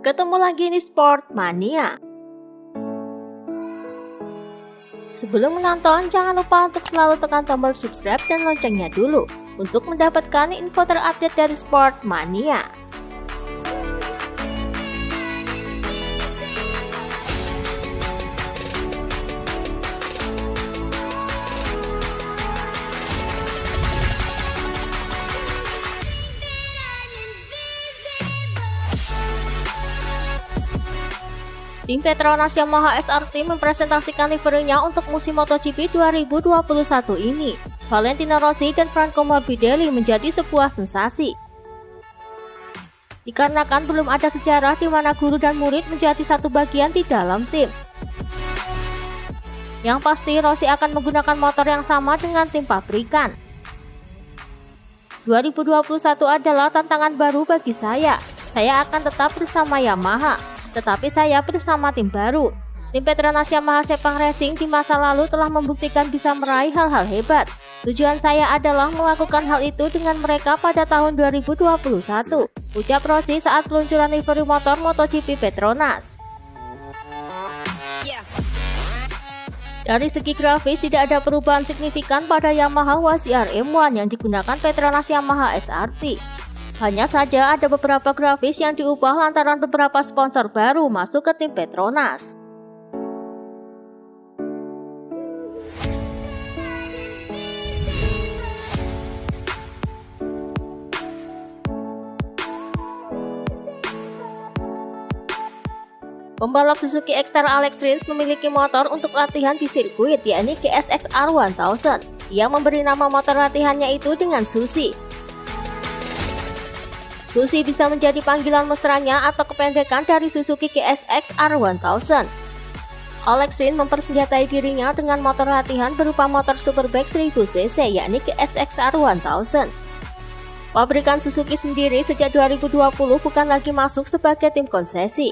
Ketemu lagi di Sport Mania. Sebelum menonton, jangan lupa untuk selalu tekan tombol subscribe dan loncengnya dulu untuk mendapatkan info terupdate dari Sport Mania. Tim Petronas Yamaha SRT mempresentasikan liverynya untuk musim MotoGP 2021 ini. Valentino Rossi dan Franco Morbidelli menjadi sebuah sensasi. Dikarenakan belum ada sejarah di mana guru dan murid menjadi satu bagian di dalam tim. Yang pasti Rossi akan menggunakan motor yang sama dengan tim pabrikan. 2021 adalah tantangan baru bagi saya. Saya akan tetap bersama Yamaha. Tetapi saya bersama tim baru. Tim Petronas Yamaha Sepang Racing di masa lalu telah membuktikan bisa meraih hal-hal hebat. Tujuan saya adalah melakukan hal itu dengan mereka pada tahun 2021, ucap Rossi saat peluncuran livery motor MotoGP Petronas. Dari segi grafis tidak ada perubahan signifikan pada Yamaha WZR M1 yang digunakan Petronas Yamaha SRT. Hanya saja ada beberapa grafis yang diubah lantaran beberapa sponsor baru masuk ke tim Petronas. Pembalap Suzuki X-Star Alex Rins memiliki motor untuk latihan di sirkuit, yakni GSX-R 1000. Ia memberi nama motor latihannya itu dengan Susi. Susi bisa menjadi panggilan mesranya atau kependekan dari Suzuki GSX-R 1000. Alex Rins mempersenjatai dirinya dengan motor latihan berupa motor Superbike 1000cc, yakni GSX-R 1000. Pabrikan Suzuki sendiri sejak 2020 bukan lagi masuk sebagai tim konsesi.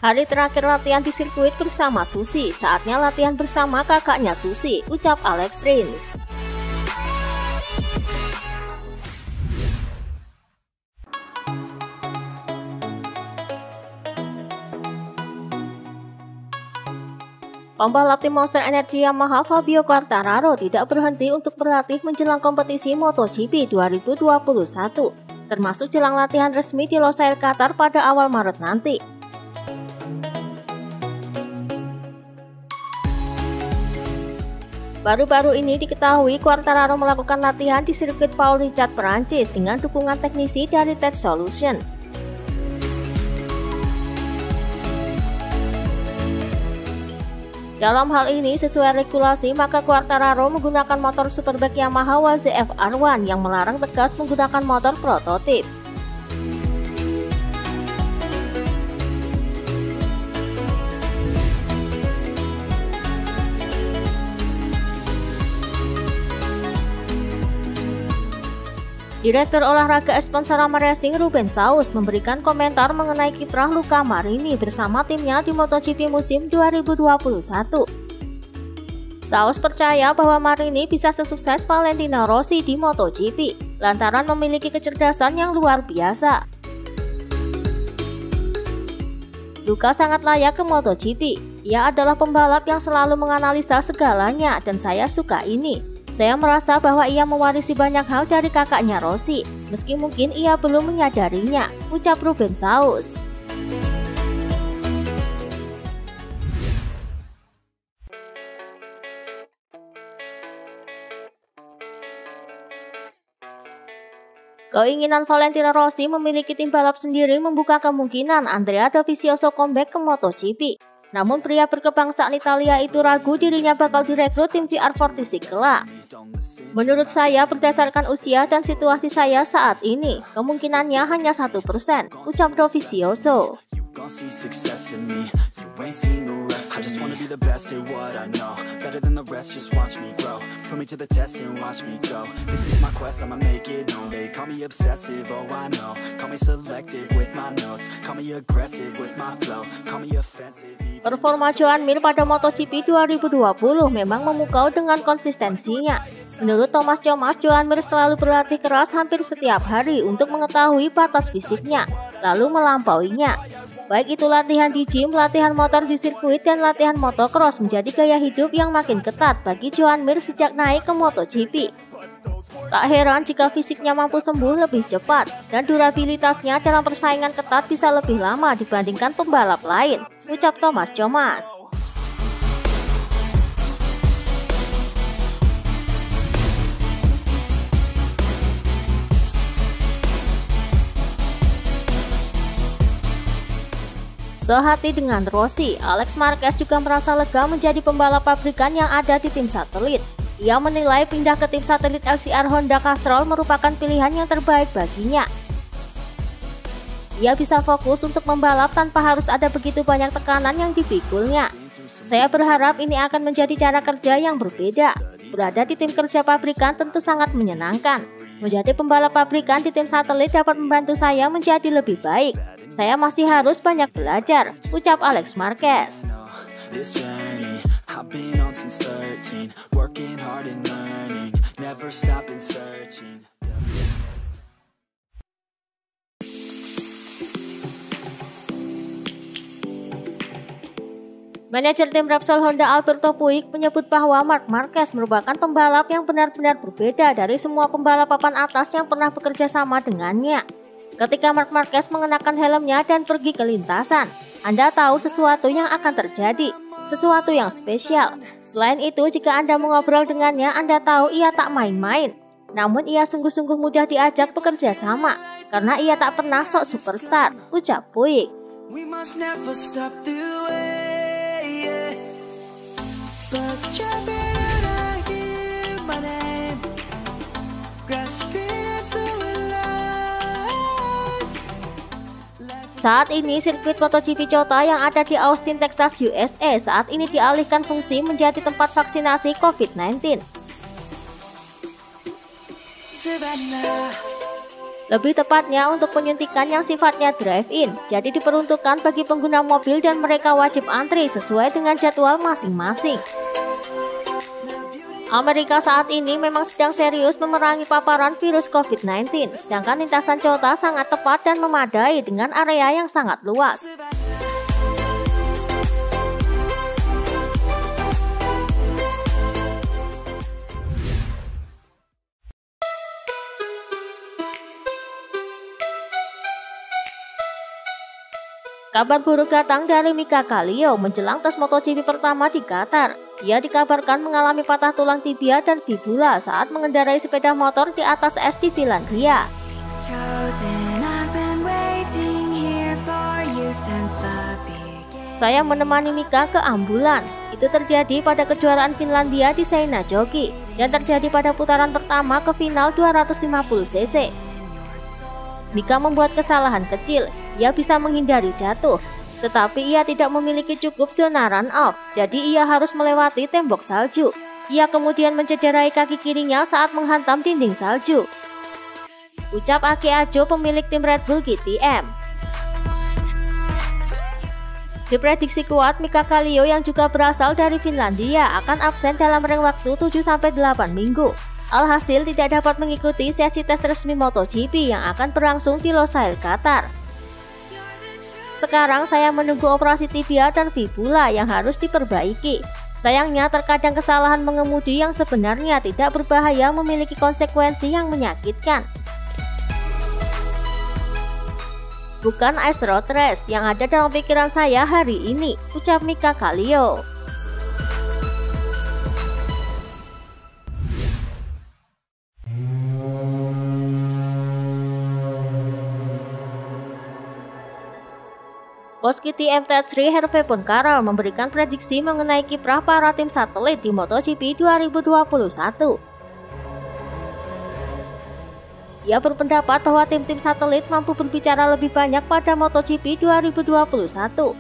Hari terakhir latihan di sirkuit bersama Susi, saatnya latihan bersama kakaknya Susi, ucap Alex Rins. Pembalap tim Monster Energy Yamaha Fabio Quartararo tidak berhenti untuk berlatih menjelang kompetisi MotoGP 2021, termasuk jelang latihan resmi di Losail Qatar pada awal Maret nanti. Baru-baru ini diketahui Quartararo melakukan latihan di sirkuit Paul Ricard Perancis dengan dukungan teknisi dari Tech Solution. Dalam hal ini, sesuai regulasi, maka Quartararo menggunakan motor Superbike Yamaha WZF R1 yang melarang tegas menggunakan motor prototip. Direktur Olahraga Sponsorama Racing Ruben Saus memberikan komentar mengenai kiprah Luca Marini bersama timnya di MotoGP musim 2021. Saus percaya bahwa Marini bisa sesukses Valentino Rossi di MotoGP lantaran memiliki kecerdasan yang luar biasa. Luca sangat layak ke MotoGP. Ia adalah pembalap yang selalu menganalisa segalanya dan saya suka ini. Saya merasa bahwa ia mewarisi banyak hal dari kakaknya Rossi, meski mungkin ia belum menyadarinya, ucap Ruben Saus. Keinginan Valentino Rossi memiliki tim balap sendiri membuka kemungkinan Andrea Dovizioso comeback ke MotoGP. Namun pria berkebangsaan Italia itu ragu dirinya bakal direkrut tim VR46 kelak. Menurut saya, berdasarkan usia dan situasi saya saat ini, kemungkinannya hanya 1%, ucap Dovizioso. Performa Joan Mir pada MotoGP 2020 memang memukau dengan konsistensinya. Menurut Thomas Thomas, Joan Mir selalu berlatih keras hampir setiap hari untuk mengetahui batas fisiknya, lalu melampauinya. Baik itu latihan di gym, latihan motor di sirkuit, dan latihan motocross menjadi gaya hidup yang makin ketat bagi Joan Mir sejak naik ke MotoGP. Tak heran jika fisiknya mampu sembuh lebih cepat dan durabilitasnya dalam persaingan ketat bisa lebih lama dibandingkan pembalap lain, ucap Thomas Thomas. Sehati dengan Rossi, Alex Marquez juga merasa lega menjadi pembalap pabrikan yang ada di tim satelit. Ia menilai pindah ke tim satelit LCR Honda Castrol merupakan pilihan yang terbaik baginya. Ia bisa fokus untuk membalap tanpa harus ada begitu banyak tekanan yang dipikulnya. Saya berharap ini akan menjadi cara kerja yang berbeda. Berada di tim kerja pabrikan tentu sangat menyenangkan. Menjadi pembalap pabrikan di tim satelit dapat membantu saya menjadi lebih baik. Saya masih harus banyak belajar, ucap Alex Marquez. Manajer tim Repsol Honda Alberto Puig menyebut bahwa Marc Marquez merupakan pembalap yang benar-benar berbeda dari semua pembalap papan atas yang pernah bekerja sama dengannya. Ketika Marc Marquez mengenakan helmnya dan pergi ke lintasan, Anda tahu sesuatu yang akan terjadi, sesuatu yang spesial. Selain itu, jika Anda mengobrol dengannya, Anda tahu ia tak main-main. Namun ia sungguh-sungguh mudah diajak bekerja sama, karena ia tak pernah sok superstar, ucap Puig. Saat ini, sirkuit MotoGP COTA yang ada di Austin, Texas, USA saat ini dialihkan fungsi menjadi tempat vaksinasi COVID-19. Lebih tepatnya untuk penyuntikan yang sifatnya drive-in, jadi diperuntukkan bagi pengguna mobil dan mereka wajib antri sesuai dengan jadwal masing-masing. Amerika saat ini memang sedang serius memerangi paparan virus COVID-19, sedangkan lintasan COTA sangat tepat dan memadai dengan area yang sangat luas. Kabar buruk datang dari Mika Kallio menjelang tes MotoGP pertama di Qatar. Ia dikabarkan mengalami patah tulang tibia dan fibula saat mengendarai sepeda motor di atas es di Finlandia. Saya menemani Mika ke ambulans. Itu terjadi pada kejuaraan Finlandia di Seinäjoki dan terjadi pada putaran pertama ke final 250 cc. Mika membuat kesalahan kecil. Ia bisa menghindari jatuh, tetapi ia tidak memiliki cukup zona run-off, jadi ia harus melewati tembok salju. Ia kemudian mencederai kaki kirinya saat menghantam dinding salju, ucap Aki Ajo, pemilik tim Red Bull KTM. Diprediksi kuat Mika Kallio yang juga berasal dari Finlandia akan absen dalam rentang waktu 7-8 minggu. Alhasil tidak dapat mengikuti sesi tes resmi MotoGP yang akan berlangsung di Losail, Qatar. Sekarang saya menunggu operasi tibia dan fibula yang harus diperbaiki. Sayangnya terkadang kesalahan mengemudi yang sebenarnya tidak berbahaya memiliki konsekuensi yang menyakitkan. Bukan ice road race yang ada dalam pikiran saya hari ini, ucap Mika Kallio. Bos KTM T3 Hervé Poncharal memberikan prediksi mengenai kiprah para tim satelit di MotoGP 2021. Ia berpendapat bahwa tim-tim satelit mampu berbicara lebih banyak pada MotoGP 2021.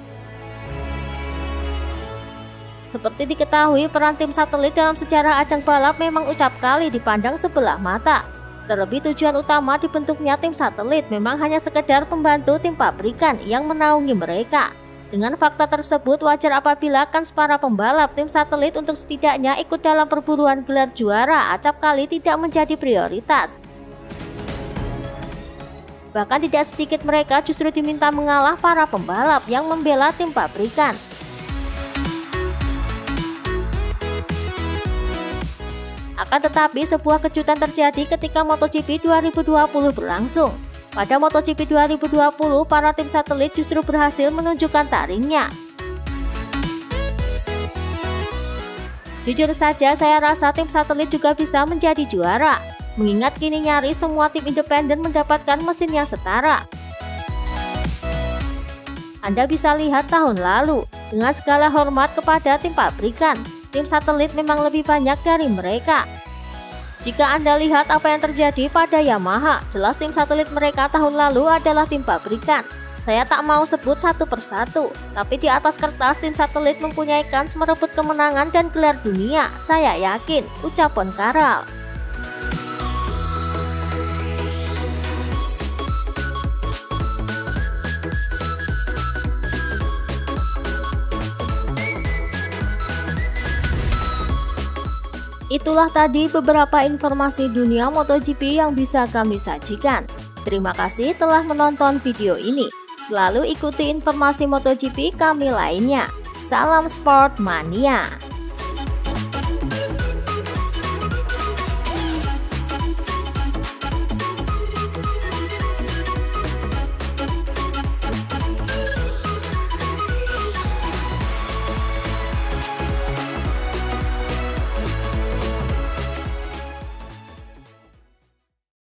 Seperti diketahui, peran tim satelit dalam sejarah ajang balap memang ucap kali dipandang sebelah mata. Terlebih tujuan utama dibentuknya tim satelit memang hanya sekedar pembantu tim pabrikan yang menaungi mereka. Dengan fakta tersebut, wajar apabila kans para pembalap tim satelit untuk setidaknya ikut dalam perburuan gelar juara acap kali tidak menjadi prioritas. Bahkan tidak sedikit mereka justru diminta mengalah para pembalap yang membela tim pabrikan. Akan tetapi sebuah kejutan terjadi ketika MotoGP 2020 berlangsung. Pada MotoGP 2020, para tim satelit justru berhasil menunjukkan taringnya. Jujur saja, saya rasa tim satelit juga bisa menjadi juara, mengingat kini nyaris semua tim independen mendapatkan mesin yang setara. Anda bisa lihat tahun lalu, dengan segala hormat kepada tim pabrikan, tim satelit memang lebih banyak dari mereka. Jika Anda lihat apa yang terjadi pada Yamaha, jelas tim satelit mereka tahun lalu adalah tim pabrikan. Saya tak mau sebut satu persatu, tapi di atas kertas tim satelit mempunyai kans merebut kemenangan dan gelar dunia, saya yakin, ucap Poncharal. Itulah tadi beberapa informasi dunia MotoGP yang bisa kami sajikan. Terima kasih telah menonton video ini. Selalu ikuti informasi MotoGP kami lainnya. Salam Sport Mania.